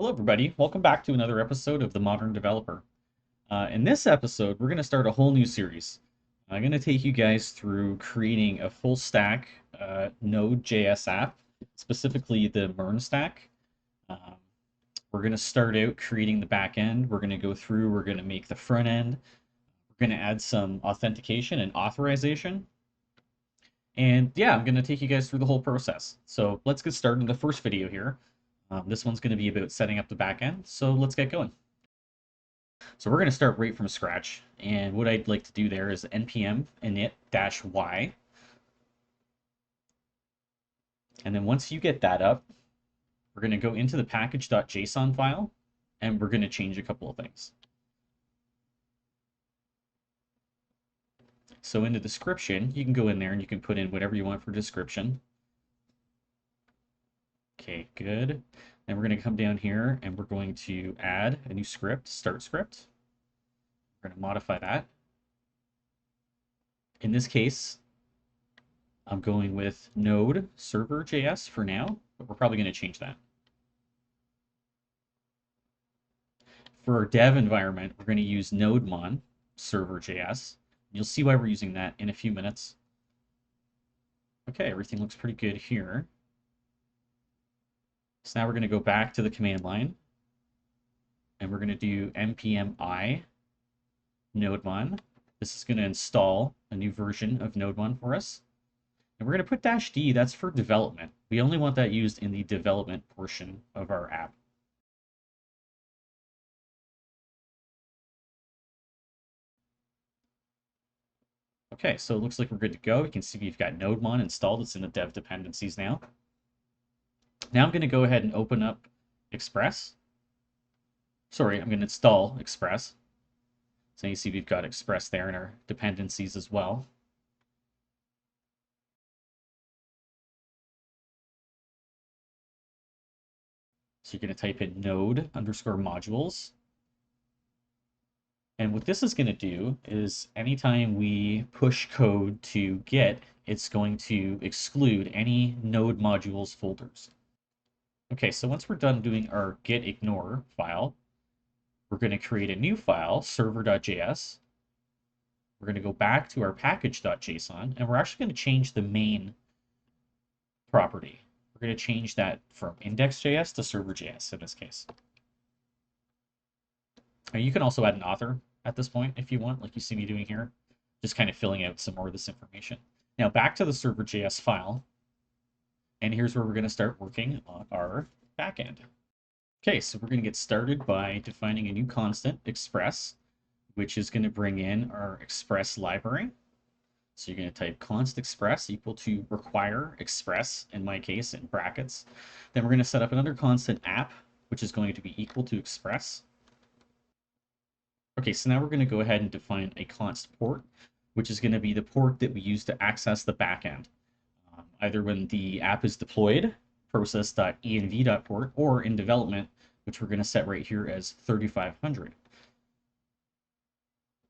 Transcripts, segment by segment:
Hello, everybody. Welcome back to another episode of The Modern Developer. In this episode, we're going to start a whole new series. I'm going to take you guys through creating a full stack Node.js app, specifically the MERN stack. Um, we're going to start out creating the back end. We're going to go through, we're going to make the front end. We're going to add some authentication and authorization. And yeah, I'm going to take you guys through the whole process. So let's get started in the first video here. This one's going to be about setting up the backend, so let's get going. So we're going to start right from scratch, and what I'd like to do there is npm init-y, and then once you get that up, we're going to go into the package.json file, and we're going to change a couple of things. So in the description, you can go in there and you can put in whatever you want for description. Okay, good. Then we're going to come down here and we're going to add a new script, start script. We're going to modify that. In this case, I'm going with Node server.js for now, but we're probably going to change that. For our dev environment, we're going to use NodeMon server.js. You'll see why we're using that in a few minutes. Okay, everything looks pretty good here. So now we're going to go back to the command line, and we're going to do npm I NodeMon. This is going to install a new version of NodeMon for us. And we're going to put -d, that's for development. We only want that used in the development portion of our app. Okay, so it looks like we're good to go. You can see we've got NodeMon installed. It's in the dev dependencies now. Now I'm going to go ahead and open up Express. Sorry, I'm going to install Express. So you see we've got Express there in our dependencies as well. So you're going to type in node_modules. And what this is going to do is anytime we push code to Git, it's going to exclude any node modules folders. Okay, so once we're done doing our git ignore file, we're going to create a new file, server.js. We're going to go back to our package.json, and we're actually going to change the main property. We're going to change that from index.js to server.js in this case. Now, you can also add an author at this point if you want, like you see me doing here, just kind of filling out some more of this information. Now back to the server.js file, and here's where we're going to start working on our backend. Okay, so we're going to get started by defining a new constant, express, which is going to bring in our express library. So you're going to type const express equal to require express, in my case, in brackets. Then we're going to set up another constant app, which is going to be equal to express. Okay, so now we're going to go ahead and define a const port, which is going to be the port that we use to access the backend. Either when the app is deployed, process.env.port, or in development, which we're going to set right here as 3500.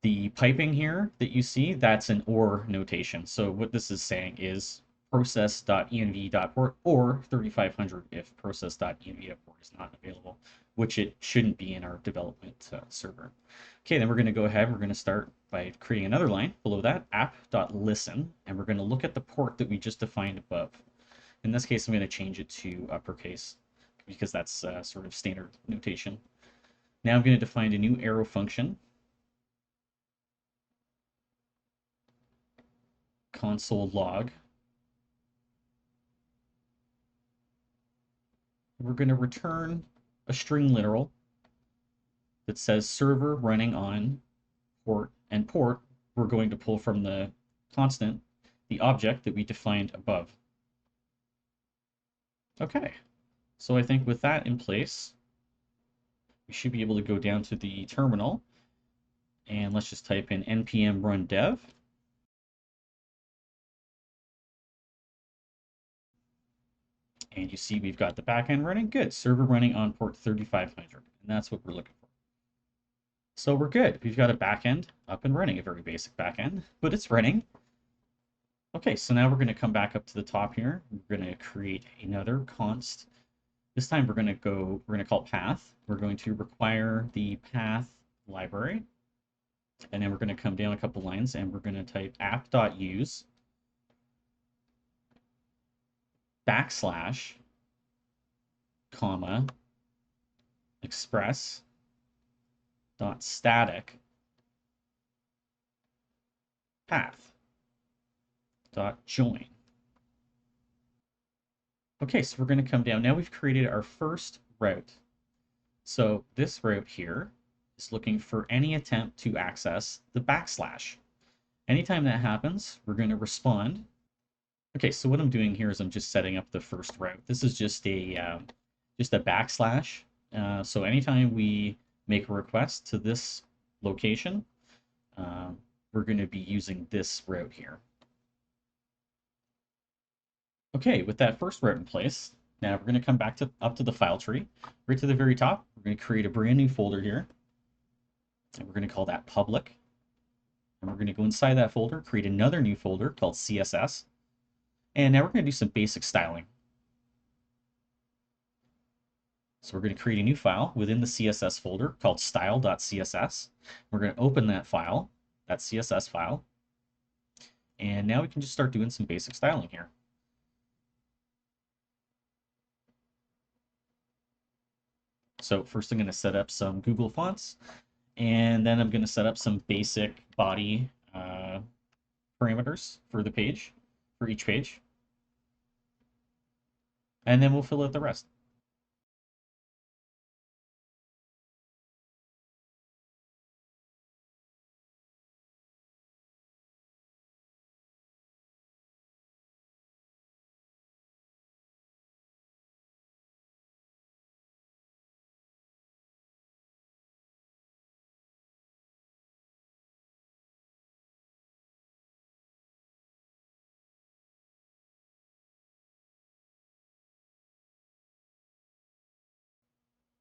The piping here that you see, that's an OR notation. So what this is saying is process.env.port or 3500 if process.env.port is not available, which it shouldn't be in our development server. Okay, then we're going to go ahead, we're going to start by creating another line below that, app.listen, and we're going to look at the port that we just defined above. In this case, I'm going to change it to uppercase because that's sort of standard notation. Now I'm going to define a new arrow function, console log. We're going to return a string literal that says server running on port, and port we're going to pull from the constant, the object that we defined above. Okay, so I think with that in place, we should be able to go down to the terminal, and let's just type in npm run dev. And you see we've got the backend running. Good, server running on port 3500, and that's what we're looking for. So we're good. We've got a backend up and running, a very basic backend, but it's running. Okay, so now we're going to come back up to the top here. We're going to create another const This time we're going to call it path. We're going to require the path library. And then we're going to come down a couple lines and we're going to type app.use backslash comma express dot static path dot join. Okay, so we're going to come down. Now we've created our first route. So this route here is looking for any attempt to access the backslash. Anytime that happens, we're going to respond. Okay, so what I'm doing here is I'm just setting up the first route. This is just a backslash. So anytime we make a request to this location, we're going to be using this route here. Okay, with that first route in place, now we're going to come back up to the file tree. Right to the very top, we're going to create a brand new folder here. And we're going to call that public. And we're going to go inside that folder, create another new folder called CSS. And now we're going to do some basic styling. So we're going to create a new file within the CSS folder called style.css. We're going to open that file, that CSS file. And now we can just start doing some basic styling here. So first I'm going to set up some Google fonts, and then I'm going to set up some basic body parameters for the page, for each page. And then we'll fill out the rest.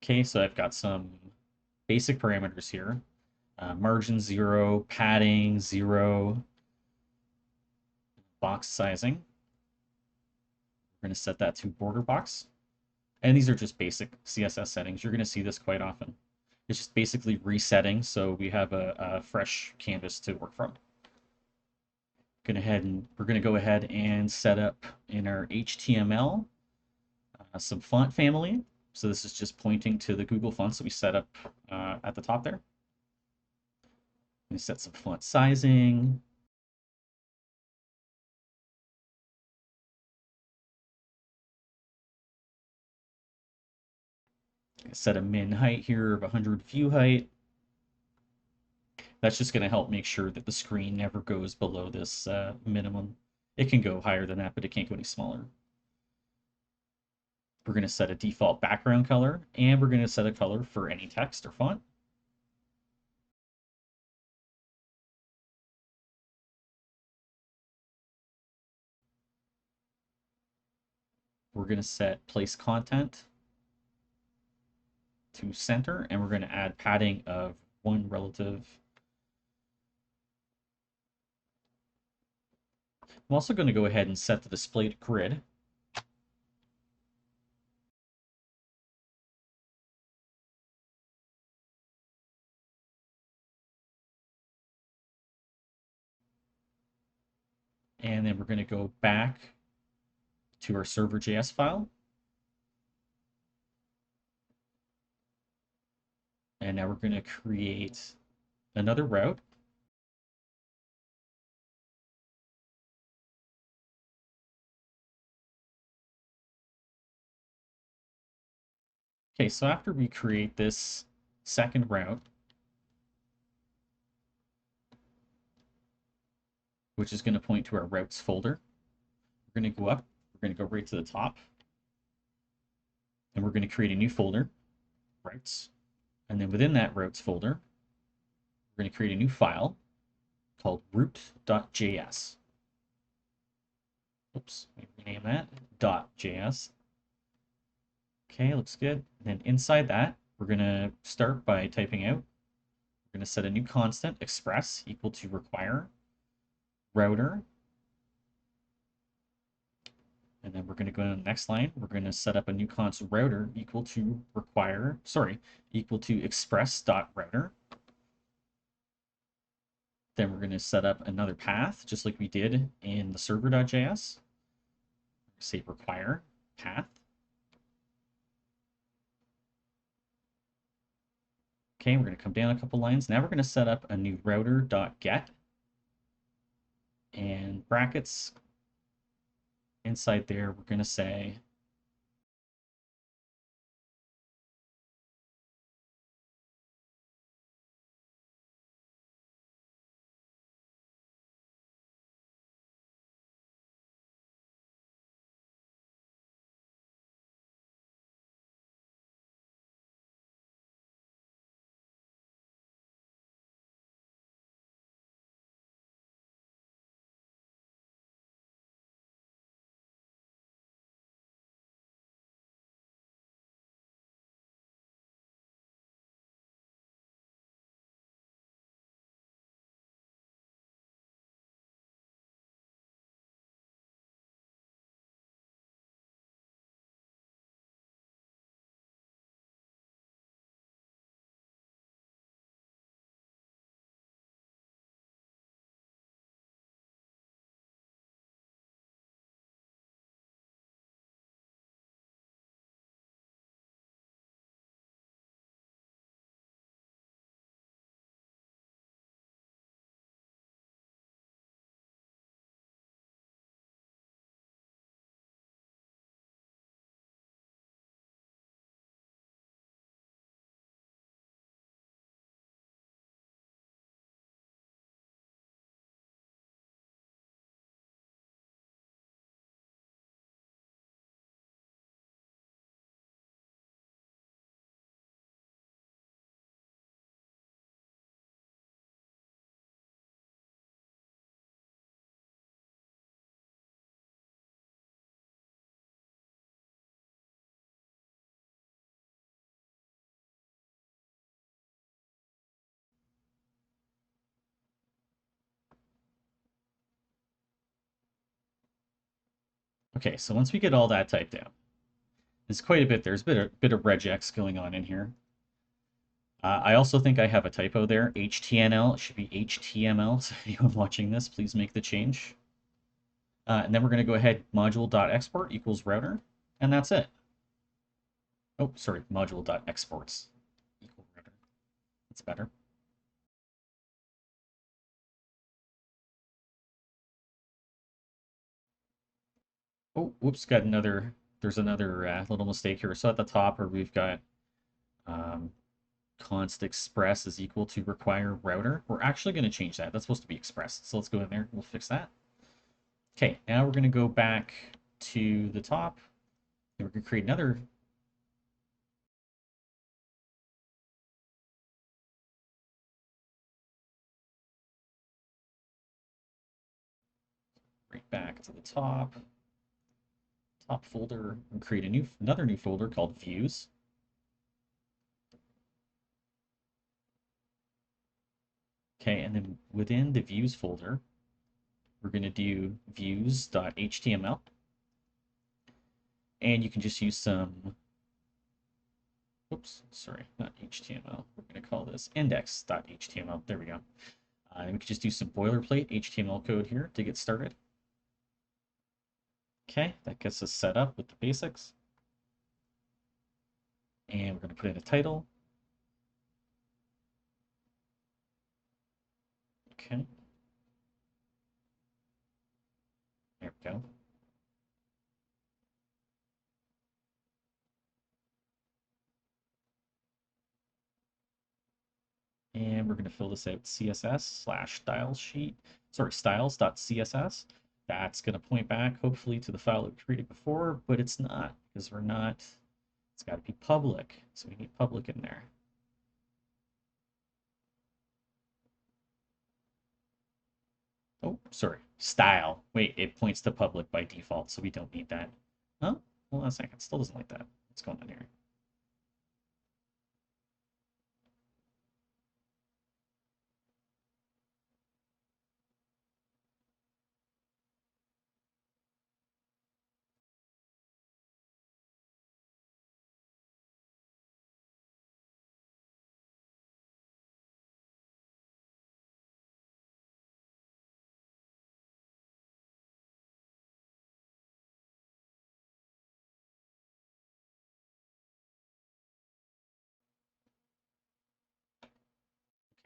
Okay, so I've got some basic parameters here. Margin 0, padding 0, box sizing. We're going to set that to border box. And these are just basic CSS settings. You're going to see this quite often. It's just basically resetting so we have a fresh canvas to work from. We're going to go ahead and set up in our HTML some font family. So this is just pointing to the Google fonts that we set up at the top there. We set some font sizing. Set a min height here of 100 view height. That's just going to help make sure that the screen never goes below this minimum. It can go higher than that, but it can't go any smaller. We're going to set a default background color, and we're going to set a color for any text or font. We're going to set place content to center, and we're going to add padding of 1 relative. I'm also going to go ahead and set the display to grid. And then we're going to go back to our server.js file. And now we're going to create another route. Okay, so after we create this second route, which is going to point to our routes folder, we're going to go up, we're going to go right to the top, and we're going to create a new folder, routes. And then within that routes folder, we're going to create a new file called root.js. Oops, let me rename that, .js. Okay, looks good. And then inside that, we're going to start by typing out, we're going to set a new constant, express, equal to require, router, And then we're going to go to the next line. We're going to set up a new const router equal to express.router. Then we're going to set up another path, just like we did in the server.js. Say require path. Okay, we're going to come down a couple lines. Now we're going to set up a new router.get and brackets. Inside there, we're going to say okay, so once we get all that typed down, there's quite a bit. There's a bit of regex going on in here. I also think I have a typo there. HTML, it should be HTML. So anyone watching this, please make the change. And then we're going to go ahead, module.export equals router, and that's it. Oh, sorry, module.exports equal router. That's better. Oh, whoops, there's another little mistake here. So at the top where we've got um, const express is equal to require router. We're actually going to change that. That's supposed to be express. So let's go in there. We'll fix that. Okay, now we're going to go back to the top. And we're going to create another. Right back to the top folder, and create another new folder called views. Okay, and then within the views folder, we're going to do views.html. And you can just use some, oops, sorry, not HTML. We're going to call this index.html. There we go. And we can just do some boilerplate HTML code here to get started. Okay, that gets us set up with the basics. And we're going to put in a title. Okay. There we go. And we're going to fill this out styles.css. That's going to point back, hopefully, to the file that we created before, but it's not, because we're not, it's got to be public. So we need public in there. Oh, sorry, style. Wait, it points to public by default, so we don't need that. Oh, hold on a second, still doesn't like that. What's going on here?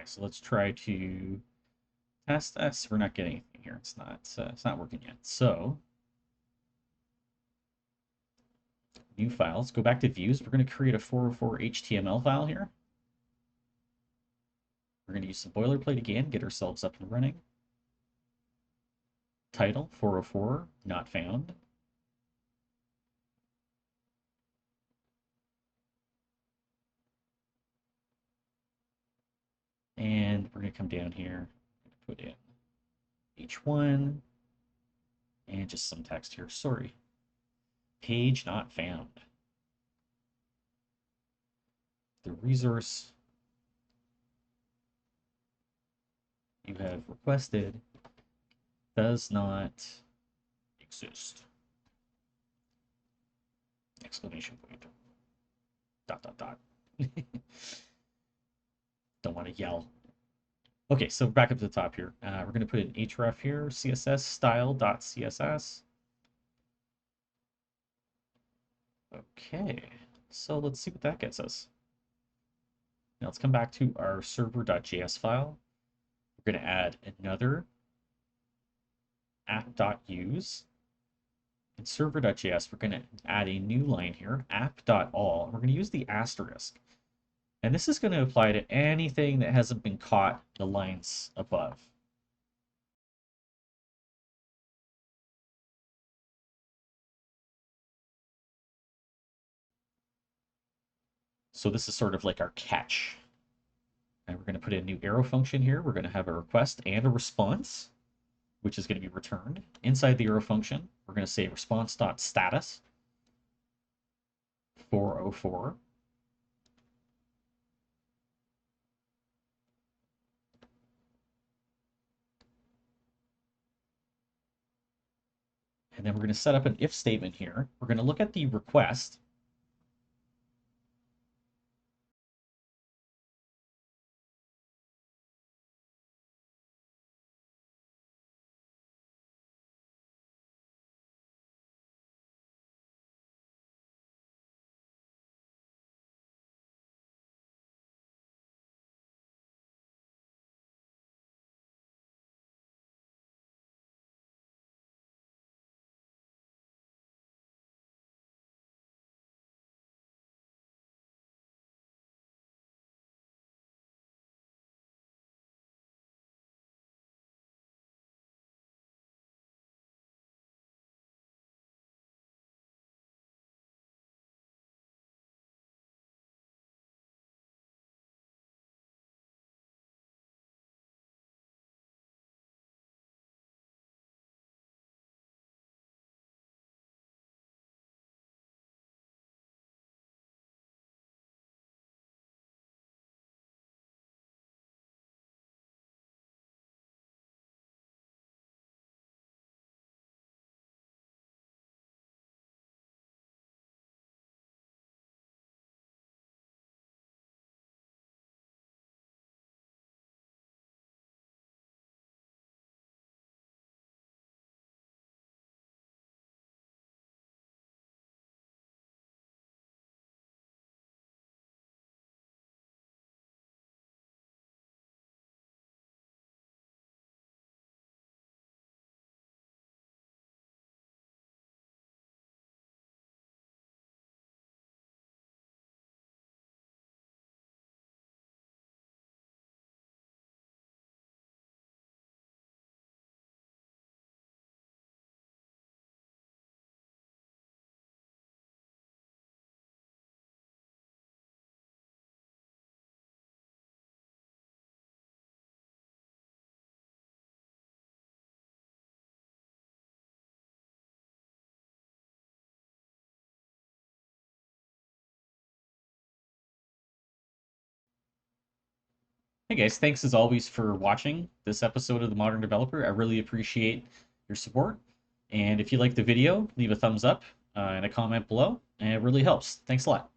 so let's try to test this. We're not getting anything here. It's not working yet. So new file. Let's go back to views. We're going to create a 404 HTML file here. We're going to use some boilerplate again, get ourselves up and running. Title 404 not found. And we're going to come down here, put in H1 and just some text here. Sorry. Page not found. The resource you have requested does not exist. Exclamation point. Dot, dot, dot. Don't want to yell. Okay, so back up to the top here. We're going to put an href here, css style.css. Okay, so let's see what that gets us. Now let's come back to our server.js file. We're going to add another app.use. In server.js, we're going to add a new line here, app.all. We're going to use the asterisk. And this is going to apply to anything that hasn't been caught in the lines above. So this is sort of like our catch. And we're going to put in a new arrow function here. We're going to have a request and a response, which is going to be returned. Inside the arrow function, we're going to say response.status 404. And then we're going to set up an if statement here. We're going to look at the request. Hey guys, thanks as always for watching this episode of The Modern Developer. I really appreciate your support. And if you like the video, leave a thumbs up and a comment below, and it really helps. Thanks a lot.